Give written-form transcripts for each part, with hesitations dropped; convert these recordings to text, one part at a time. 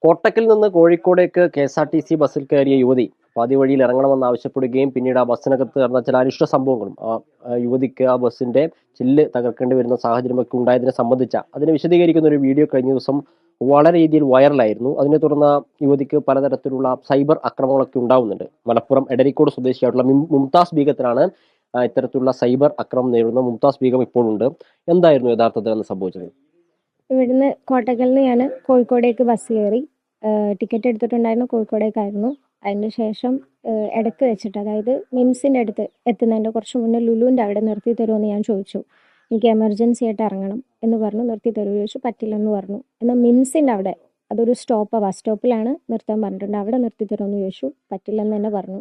കോട്ടക്കൽ നിന്ന് കോഴിക്കോടേക്ക് കെ.എസ്.ആർ.ടി.സി ബസ്സിൽ കയറിയ യുവതി പാതി വഴിയിൽ ഇറങ്ങണമെന്ന് ആവശ്യപ്പെടുകയും പിന്നീട് ആ ബസ്സിനകത്ത് നടന്ന ചില അനിഷ്ട സംഭവങ്ങളും യുവതിക്ക് ആ ബസ്സിന്റെ ചില്ല് തകർക്കേണ്ടി വരുന്ന സാഹചര്യമൊക്കെ ഉണ്ടായതിനെ സംബന്ധിച്ച അതിനെ വിശദീകരിക്കുന്ന ഒരു വീഡിയോ കഴിഞ്ഞ ദിവസം വളരെ രീതിയിൽ വൈറലായിരുന്നു. അതിനെ തുടർന്ന് യുവതിക്ക് പലതരത്തിലുള്ള സൈബർ ആക്രമണങ്ങളൊക്കെ ഉണ്ടാവുന്നുണ്ട്. മലപ്പുറം എടരിക്കോട് സ്വദേശിയായിട്ടുള്ള മുംതാസ് ബീഗത്തിനാണ് ഇത്തരത്തിലുള്ള സൈബർ ആക്രമണം നേരിടുന്ന മുംതാസ് ബീഗം ഇപ്പോഴുണ്ട്. എന്തായിരുന്നു യഥാർത്ഥത്തിൽ അന്ന് സംഭവിച്ചത്? ഇവിടുന്ന് കോട്ടക്കലിൽ നിന്ന് ഞാൻ കോഴിക്കോടേക്ക് ബസ് കയറി. ടിക്കറ്റ് എടുത്തിട്ടുണ്ടായിരുന്നു കോഴിക്കോടേക്കായിരുന്നു. അതിന് ശേഷം ഇടയ്ക്ക് വെച്ചിട്ട്, അതായത് മിംസിൻ്റെ അടുത്ത് എത്തുന്നതിൻ്റെ കുറച്ച് മുന്നേ ലുലുവിൻ്റെ അവിടെ നിർത്തി തരുമെന്ന് ഞാൻ ചോദിച്ചു. എനിക്ക് എമർജൻസി ആയിട്ട് ഇറങ്ങണം എന്ന് പറഞ്ഞു. നിർത്തി തരുമോ ചോദിച്ചു. പറ്റില്ലെന്ന് പറഞ്ഞു. എന്നാൽ മിംസിൻ്റെ അവിടെ, അതൊരു സ്റ്റോപ്പ്, ബസ് സ്റ്റോപ്പിലാണ് നിർത്താൻ പറഞ്ഞിട്ടുണ്ട്, അവിടെ നിർത്തി തരുമെന്ന് ചോദിച്ചു. പറ്റില്ലെന്ന് തന്നെ പറഞ്ഞു.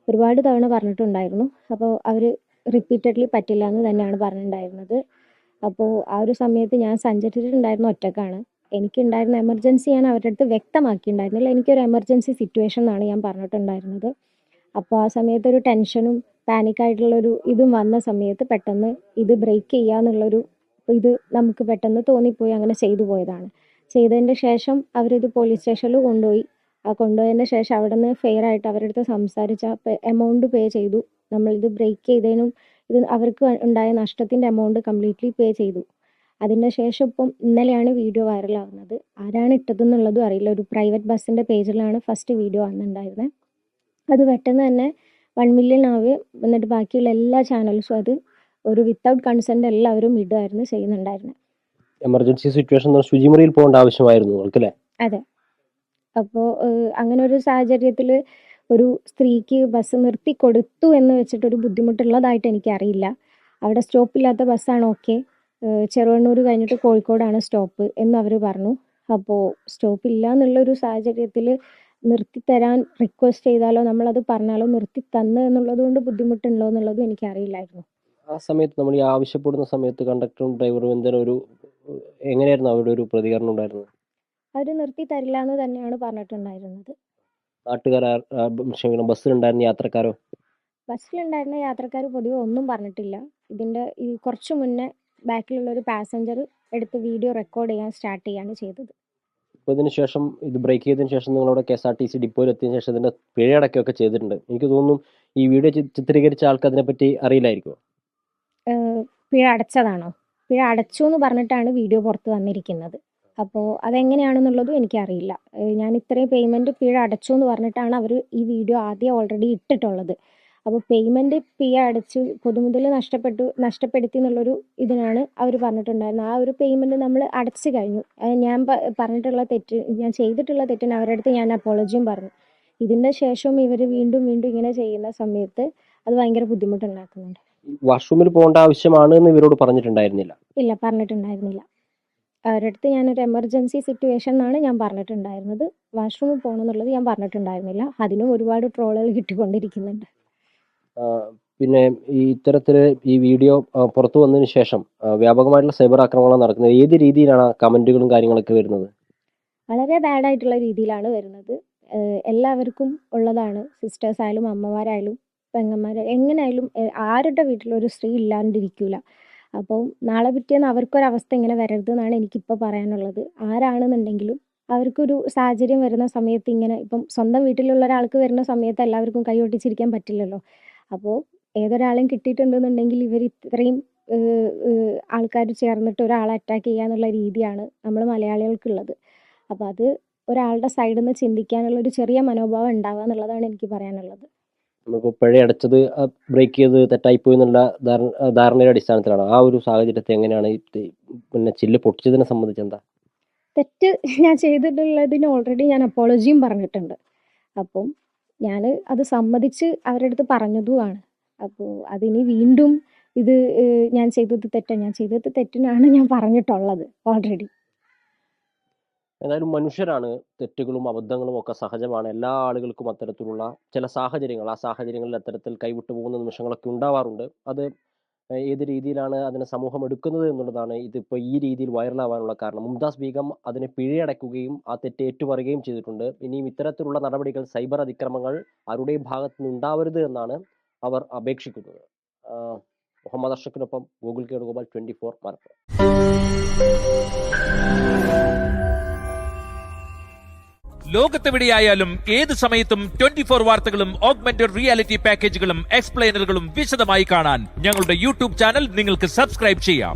ഒരുപാട് തവണ പറഞ്ഞിട്ടുണ്ടായിരുന്നു. അപ്പോൾ അവർ റിപ്പീറ്റഡ്ലി പറ്റില്ല എന്ന് തന്നെയാണ് പറഞ്ഞിട്ടുണ്ടായിരുന്നത്. അപ്പോൾ ആ ഒരു സമയത്ത് ഞാൻ സഞ്ചരിച്ചിട്ടുണ്ടായിരുന്ന ഒറ്റക്കാണ്. എനിക്കുണ്ടായിരുന്ന എമർജൻസി ഞാൻ അവരുടെ അടുത്ത് വ്യക്തമാക്കിയിട്ടുണ്ടായിരുന്നില്ല. എനിക്കൊരു എമർജൻസി സിറ്റുവേഷൻ എന്നാണ് ഞാൻ പറഞ്ഞിട്ടുണ്ടായിരുന്നത്. അപ്പോൾ ആ സമയത്ത് ഒരു ടെൻഷനും പാനിക്കായിട്ടുള്ളൊരു ഇതും വന്ന സമയത്ത് പെട്ടെന്ന് ഇത് ബ്രേക്ക് ചെയ്യാന്നുള്ളൊരു ഇത് നമുക്ക് പെട്ടെന്ന് തോന്നിപ്പോയി. അങ്ങനെ ചെയ്തു പോയതാണ്. ചെയ്തതിൻ്റെ ശേഷം അവരിത് പോലീസ് സ്റ്റേഷനിൽ കൊണ്ടുപോയി. ആ കൊണ്ടുപോയതിൻ്റെ ശേഷം അവിടെ നിന്ന് ഫെയർ ആയിട്ട് അവരുടെ അടുത്ത് സംസാരിച്ച എമൗണ്ട് പേ ചെയ്തു. നമ്മളിത് ബ്രേക്ക് ചെയ്തതിനും ഇത് അവർക്ക് ഉണ്ടായ നഷ്ടത്തിൻ്റെ എമൗണ്ട് കംപ്ലീറ്റ്ലി പേ ചെയ്തു. അതിന് ശേഷം ഇപ്പം ഇന്നലെയാണ് വീഡിയോ വൈറലാകുന്നത്. ആരാണ് ഇട്ടതെന്നുള്ളതും അറിയില്ല. ഒരു പ്രൈവറ്റ് ബസ്സിൻ്റെ പേജിലാണ് ഫസ്റ്റ് വീഡിയോ വന്നിട്ടുണ്ടായിരുന്നത്. അത് പെട്ടെന്ന് തന്നെ 1 മില്യൺ ആവുകയും എന്നിട്ട് ബാക്കിയുള്ള എല്ലാ ചാനൽസും അത് ഒരു വിത്തൗട്ട് കൺസെൻറ്റ് എല്ലാവരും ഇടുമായിരുന്നു ചെയ്യുന്നുണ്ടായിരുന്നത്. എമർജൻസി സിറ്റുവേഷൻ ശുചിമുറിയിൽ പോകേണ്ട ആവശ്യമായിരുന്നു നിങ്ങൾക്ക് അല്ലേ? അതെ. അപ്പോൾ അങ്ങനെ ഒരു സാഹചര്യത്തിൽ ഒരു സ്ത്രീക്ക് ബസ് നിർത്തി കൊടുത്തു എന്ന് വെച്ചിട്ടൊരു ബുദ്ധിമുട്ടുള്ളതായിട്ട് എനിക്കറിയില്ല. അവിടെ സ്റ്റോപ്പില്ലാത്ത ബസ്സാണ്, ഓക്കെ. ചെറുവണ്ണൂർ കഴിഞ്ഞിട്ട് കോഴിക്കോടാണ് സ്റ്റോപ്പ് എന്ന് അവർ പറഞ്ഞു. അപ്പോൾ സ്റ്റോപ്പില്ല എന്നുള്ളൊരു സാഹചര്യത്തിൽ നിർത്തിത്തരാൻ റിക്വസ്റ്റ് ചെയ്താലോ നമ്മളത് പറഞ്ഞാലോ നിർത്തി തന്നു എന്നുള്ളത് കൊണ്ട് ബുദ്ധിമുട്ടുണ്ടോ എന്നുള്ളതും എനിക്കറിയില്ലായിരുന്നു. ആ സമയത്ത് നമ്മൾ ഈ ആവശ്യപ്പെടുന്ന സമയത്ത് കണ്ടക്ടറും ഡ്രൈവറും എന്തെങ്കിലും എങ്ങനെയായിരുന്നു അവരുടെ ഒരു പ്രതികരണം ഉണ്ടായിരുന്നത്? അവർ നിർത്തി തരില്ല എന്ന് തന്നെയാണ് പറഞ്ഞിട്ടുണ്ടായിരുന്നത്. ബസ്സിലുണ്ടായിരുന്ന യാത്രക്കാരോ? ബസ്സിലുണ്ടായിരുന്ന യാത്രക്കാർ പൊതുവെ ഒന്നും പറഞ്ഞിട്ടില്ല. ഇതിൻ്റെ ഈ കുറച്ച് മുന്നേ ബാക്കിലുള്ളൊരു പാസഞ്ചർ എടുത്ത് വീഡിയോ റെക്കോർഡ് ചെയ്യാൻ സ്റ്റാർട്ട് ചെയ്യാണ് ചെയ്തത്. അപ്പോൾ ഇതിന് ശേഷം ഇത് ബ്രേക്ക് ചെയ്തതിന് ശേഷം നിങ്ങളവിടെ കെ.എസ്.ആർ.ടി.സി ഡിപ്പോയിൽ എത്തിയതിനു ശേഷം ഇതിൻ്റെ പിഴയടക്കുകയൊക്കെ ചെയ്തിട്ടുണ്ട്. എനിക്ക് തോന്നുന്നു ഈ വീഡിയോ ചിത്രീകരിച്ച ആൾക്ക് അതിനെപ്പറ്റി അറിയില്ലായിരിക്കുമോ? പിഴ അടച്ചതാണോ? പിഴ അടച്ചു എന്ന് പറഞ്ഞിട്ടാണ് വീഡിയോ പുറത്ത് വന്നിരിക്കുന്നത്. അപ്പോൾ അതെങ്ങനെയാണെന്നുള്ളതും എനിക്കറിയില്ല. ഞാൻ ഇത്രയും പേയ്മെൻറ്റ് പിഴ അടച്ചു എന്ന് പറഞ്ഞിട്ടാണ് അവർ ഈ വീഡിയോ ആദ്യം ഓൾറെഡി ഇട്ടിട്ടുള്ളത്. അപ്പോൾ പേയ്മെൻറ്റ് പിഴ അടച്ചു പൊതുമുതൽ നഷ്ടപ്പെടുത്തി എന്നുള്ളൊരു ഇതിനാണ് അവർ പറഞ്ഞിട്ടുണ്ടായിരുന്നത്. ആ ഒരു പേയ്മെൻറ്റ് നമ്മൾ അടച്ചു കഴിഞ്ഞു. ഞാൻ പറഞ്ഞിട്ടുള്ള തെറ്റ്, ഞാൻ ചെയ്തിട്ടുള്ള തെറ്റിന് അവരുടെ അടുത്ത് ഞാൻ അപ്പോളജിയും പറഞ്ഞു. ഇതിൻ്റെ ശേഷം ഇവർ വീണ്ടും വീണ്ടും ഇങ്ങനെ ചെയ്യുന്ന സമയത്ത് അത് ഭയങ്കര ബുദ്ധിമുട്ടുണ്ടാക്കുന്നുണ്ട്. വാഷ്റൂമിൽ പോകേണ്ട ആവശ്യമാണ് എന്ന് ഇവരോട് പറഞ്ഞിട്ടുണ്ടായിരുന്നില്ല? ഇല്ല, പറഞ്ഞിട്ടുണ്ടായിരുന്നില്ല. അവരുടെ അടുത്ത് ഞാനൊരു എമർജൻസി സിറ്റുവേഷൻ എന്നാണ് ഞാൻ പറഞ്ഞിട്ടുണ്ടായിരുന്നത്. വാഷ്റൂമിൽ പോകണം എന്നുള്ളത് ഞാൻ പറഞ്ഞിട്ടുണ്ടായിരുന്നില്ല. അതിനും ഒരുപാട് ട്രോളുകൾ കിട്ടിക്കൊണ്ടിരിക്കുന്നുണ്ട്. പിന്നെ ഈ ഇത്തരത്തിൽ ഈ വീഡിയോ പുറത്തു വന്നതിന് ശേഷം വ്യാപകമായിട്ടുള്ള സൈബർ ആക്രമണം നടക്കുന്നത് ഏത് രീതിയിലാണ് കമന്റുകളും കാര്യങ്ങളൊക്കെ വരുന്നത്? വളരെ ബാഡായിട്ടുള്ള രീതിയിലാണ് വരുന്നത്. എല്ലാവർക്കും ഉള്ളതാണ്. സിസ്റ്റേഴ്സ് ആയാലും അമ്മമാരായാലും പെങ്ങന്മാർ എങ്ങനെയായാലും ആരുടെ വീട്ടിലൊരു സ്ത്രീ ഇല്ലാണ്ടിരിക്കില്ല. അപ്പോൾ നാളെ പിറ്റേന്ന് അവർക്കൊരവസ്ഥ ഇങ്ങനെ വരരുത് എന്നാണ് എനിക്കിപ്പോൾ പറയാനുള്ളത്. ആരാണെന്നുണ്ടെങ്കിലും അവർക്കൊരു സാഹചര്യം വരുന്ന സമയത്ത് ഇങ്ങനെ, ഇപ്പം സ്വന്തം വീട്ടിലുള്ള ഒരാൾക്ക് വരുന്ന സമയത്ത് എല്ലാവർക്കും കൈ ഒട്ടിച്ചിരിക്കാൻ പറ്റില്ലല്ലോ. അപ്പോൾ ഏതൊരാളെയും കിട്ടിയിട്ടുണ്ടെന്നുണ്ടെങ്കിൽ ഇവർ ഇത്രയും ആൾക്കാർ ചേർന്നിട്ട് ഒരാളെ അറ്റാക്ക് ചെയ്യുക എന്നുള്ള രീതിയാണ് നമ്മൾ മലയാളികൾക്കുള്ളത്. അപ്പോൾ അത് ഒരാളുടെ സൈഡിൽ നിന്ന് ചിന്തിക്കാനുള്ള ഒരു ചെറിയ മനോഭാവം ഉണ്ടാവുക എന്നുള്ളതാണ് എനിക്ക് പറയാനുള്ളത്. നമ്മളിപ്പോൾ പിഴ അടച്ചത് ബ്രേക്ക് ചെയ്ത് തെറ്റായിപ്പോയി എന്നുള്ള ധാരണയുടെ അടിസ്ഥാനത്തിലാണ്. ആ ഒരു സാഹചര്യത്തെ എങ്ങനെയാണ് പിന്നെ ചില്ല് പൊട്ടിച്ചതിനെ സംബന്ധിച്ച് എന്താ? തെറ്റ് ഞാൻ ചെയ്തിട്ടുള്ളതിന് ഓൾറെഡി ഞാൻ അപ്പോളജിയും പറഞ്ഞിട്ടുണ്ട്. അപ്പം ഞാൻ അത് സമ്മതിച്ച് അവരുടെ അടുത്ത് പറഞ്ഞതുമാണ്. അപ്പോൾ അതിനി വീണ്ടും ഇത് ഞാൻ ചെയ്തത് തെറ്റിനാണ് ഞാൻ പറഞ്ഞിട്ടുള്ളത് ഓൾറെഡി. ഏതായാലും മനുഷ്യരാണ്, തെറ്റുകളും അബദ്ധങ്ങളും ഒക്കെ സഹജമാണ്. എല്ലാ ആളുകൾക്കും അത്തരത്തിലുള്ള ചില സാഹചര്യങ്ങൾ, ആ സാഹചര്യങ്ങളിൽ അത്തരത്തിൽ കൈവിട്ടു പോകുന്ന നിമിഷങ്ങളൊക്കെ ഉണ്ടാവാറുണ്ട്. അത് ഏത് രീതിയിലാണ് അതിനെ സമൂഹം എടുക്കുന്നത് എന്നുള്ളതാണ് ഇതിപ്പോൾ ഈ രീതിയിൽ വൈറലാവാനുള്ള കാരണം. മുംതാസ് ബീഗം അതിനെ പിഴയടക്കുകയും ആ തെറ്റ് ഏറ്റുപറയുകയും ചെയ്തിട്ടുണ്ട്. ഇനിയും ഇത്തരത്തിലുള്ള നടപടികൾ, സൈബർ അതിക്രമങ്ങൾ ആരുടെയും ഭാഗത്തു നിന്ന് ഉണ്ടാവരുത് എന്നാണ് അവർ അപേക്ഷിക്കുന്നത്. മുഹമ്മദ് അഷ്റഫിനൊപ്പം ഗൂഗിൾ കേടുഗോപാൽ, 24 മലപ്പുറം. ലോകത്തെവിടെയായാലും ഏത് സമയത്തും 24 വാർത്തകളും ഓഗ്മെന്റഡ് റിയാലിറ്റി പാക്കേജുകളും എക്സ്പ്ലെയിനറുകളും വിശദമായി കാണാൻ ഞങ്ങളുടെ യൂട്യൂബ് ചാനൽ നിങ്ങൾക്ക് സബ്സ്ക്രൈബ് ചെയ്യാം.